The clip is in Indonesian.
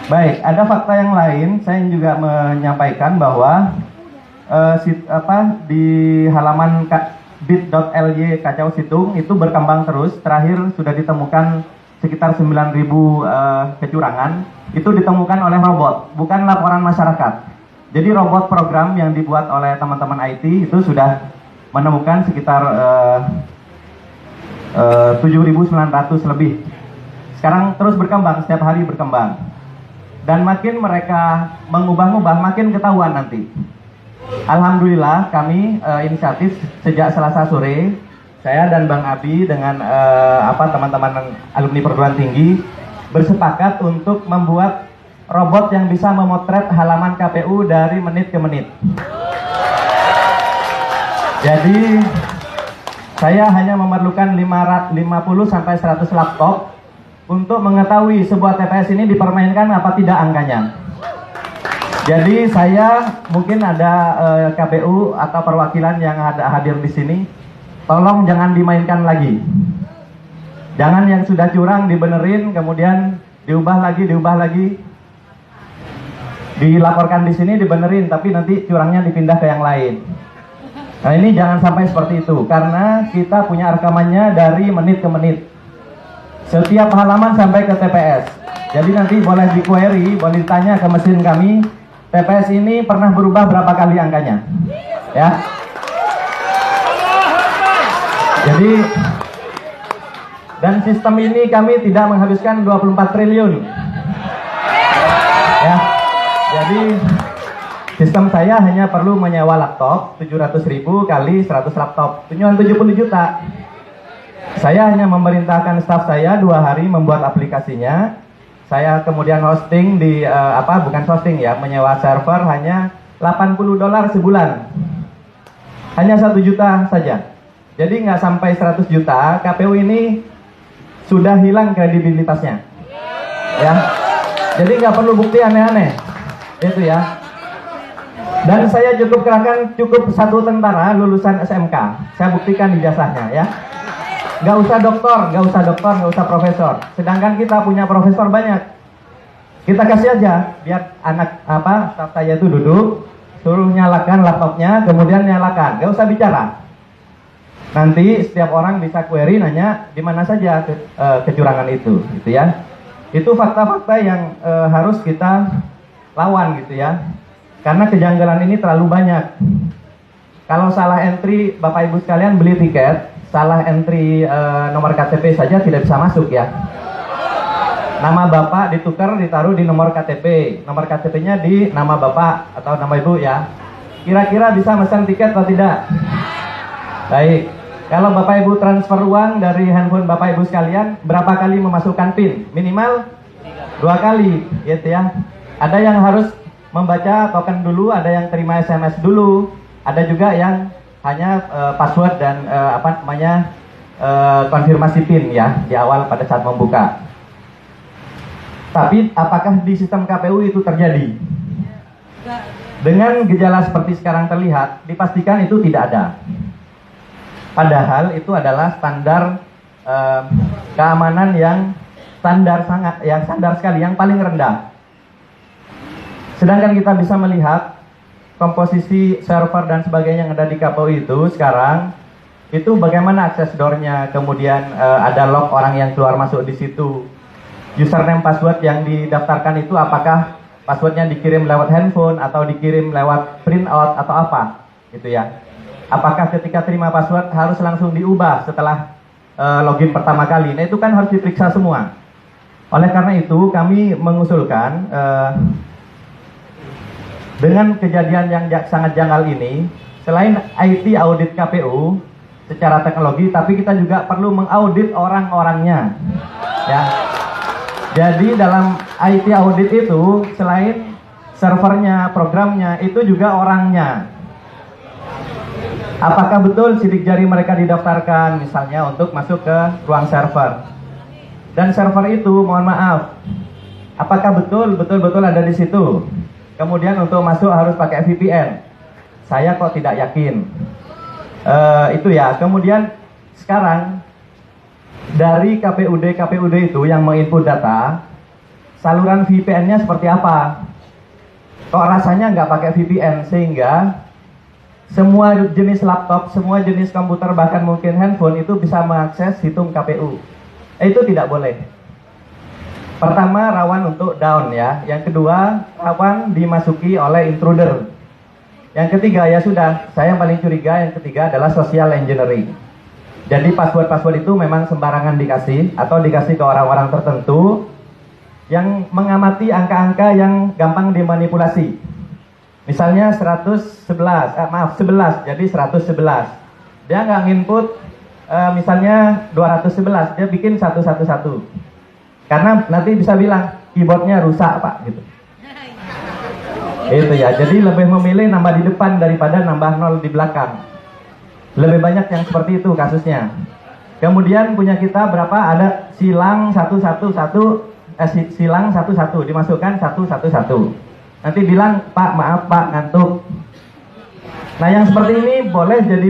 Baik, ada fakta yang lain. Saya juga menyampaikan bahwa di halaman bit.ly Kacau Situng itu berkembang terus. Terakhir sudah ditemukan sekitar 9.000 kecurangan. Itu ditemukan oleh robot, bukan laporan masyarakat. Jadi robot program yang dibuat oleh teman-teman IT itu sudah menemukan sekitar 7.900 lebih. Sekarang terus berkembang, setiap hari berkembang. Dan makin mereka mengubah-ubah, makin ketahuan nanti. Alhamdulillah kami inisiatif sejak Selasa sore, saya dan Bang Abi dengan teman-teman alumni perguruan tinggi bersepakat untuk membuat robot yang bisa memotret halaman KPU dari menit ke menit. Jadi saya hanya memerlukan 50 sampai 100 laptop untuk mengetahui sebuah TPS ini dipermainkan apa tidak angkanya. Jadi saya mungkin ada KPU atau perwakilan yang hadir di sini, tolong jangan dimainkan lagi. Jangan yang sudah curang dibenerin, kemudian diubah lagi, dilaporkan di sini dibenerin, tapi nanti curangnya dipindah ke yang lain. Nah ini jangan sampai seperti itu, karena kita punya rekamannya dari menit ke menit. Setiap halaman sampai ke TPS. Jadi nanti boleh di-query, boleh ditanya ke mesin kami, TPS ini pernah berubah berapa kali angkanya. Ya. Jadi, dan sistem ini kami tidak menghabiskan 24 triliun. Ya. Jadi, sistem saya hanya perlu menyewa laptop 700.000 kali 100 laptop. Cuma 70 juta. Saya hanya memerintahkan staf saya 2 hari membuat aplikasinya. Saya kemudian hosting di bukan hosting ya, menyewa server hanya $80 sebulan. Hanya 1 juta saja. Jadi nggak sampai 100 juta, KPU ini sudah hilang kredibilitasnya. Ya. Jadi nggak perlu bukti aneh-aneh. Itu ya. Dan saya cukup kerahkan 1 tentara lulusan SMK. Saya buktikan ijazahnya ya. Nggak usah doktor, nggak usah profesor. Sedangkan kita punya profesor banyak. Kita kasih aja, biar staf saya itu duduk, suruh nyalakan laptopnya, kemudian nyalakan, nggak usah bicara. Nanti setiap orang bisa query nanya di mana saja kecurangan itu, gitu ya. Itu fakta-fakta yang harus kita lawan, gitu ya. Karena kejanggalan ini terlalu banyak. Kalau salah entry, Bapak Ibu sekalian beli tiket, salah entry nomor KTP saja tidak bisa masuk ya. Nama Bapak ditukar, ditaruh di nomor KTP. Nomor KTP-nya di nama Bapak atau nama Ibu ya. Kira-kira bisa pesan tiket atau tidak? Baik. Kalau Bapak Ibu transfer uang dari handphone Bapak Ibu sekalian, berapa kali memasukkan PIN? Minimal 2 kali, gitu ya. Ada yang harus membaca token dulu, ada yang terima SMS dulu, ada juga yang hanya password dan konfirmasi PIN ya di awal pada saat membuka. Tapi apakah di sistem KPU itu terjadi? Dengan gejala seperti sekarang terlihat, dipastikan itu tidak ada. Padahal itu adalah standar keamanan yang standar sekali, yang paling rendah. Sedangkan kita bisa melihat komposisi server dan sebagainya yang ada di KPU itu sekarang, itu bagaimana akses door-nya, kemudian ada log orang yang keluar masuk di situ. Username password yang didaftarkan itu apakah passwordnya dikirim lewat handphone atau dikirim lewat printout atau apa, gitu ya. Apakah ketika terima password harus langsung diubah setelah login pertama kali? Nah itu kan harus diperiksa semua. Oleh karena itu kami mengusulkan dengan kejadian yang sangat janggal ini, selain IT audit KPU secara teknologi, tapi kita juga perlu mengaudit orang-orangnya. Ya. Jadi dalam IT audit itu selain servernya, programnya, itu juga orangnya. Apakah betul sidik jari mereka didaftarkan misalnya untuk masuk ke ruang server? Dan server itu, mohon maaf, apakah betul ada di situ? Kemudian untuk masuk harus pakai VPN. Saya kok tidak yakin. Itu ya. Kemudian sekarang dari KPUD itu yang menginput data, saluran VPN-nya seperti apa. Kok rasanya nggak pakai VPN, sehingga semua jenis laptop, semua jenis komputer, bahkan mungkin handphone itu bisa mengakses situng KPU. Itu tidak boleh. Pertama, rawan untuk down ya. Yang kedua, rawan dimasuki oleh intruder. Yang ketiga, ya sudah, saya yang paling curiga, yang ketiga adalah social engineering. Jadi password-password itu memang sembarangan dikasih, atau dikasih ke orang-orang tertentu yang mengamati angka-angka yang gampang dimanipulasi. Misalnya 11, jadi 111. Dia nggak nginput misalnya 211, dia bikin 111. Karena nanti bisa bilang keyboardnya rusak Pak gitu. Itu ya, jadi lebih memilih nambah di depan daripada nambah 0 di belakang. Lebih banyak yang seperti itu kasusnya. Kemudian punya kita berapa? Ada silang 111, silang 11, dimasukkan 111. Nanti bilang, Pak maaf Pak ngantuk. Nah yang seperti ini boleh jadi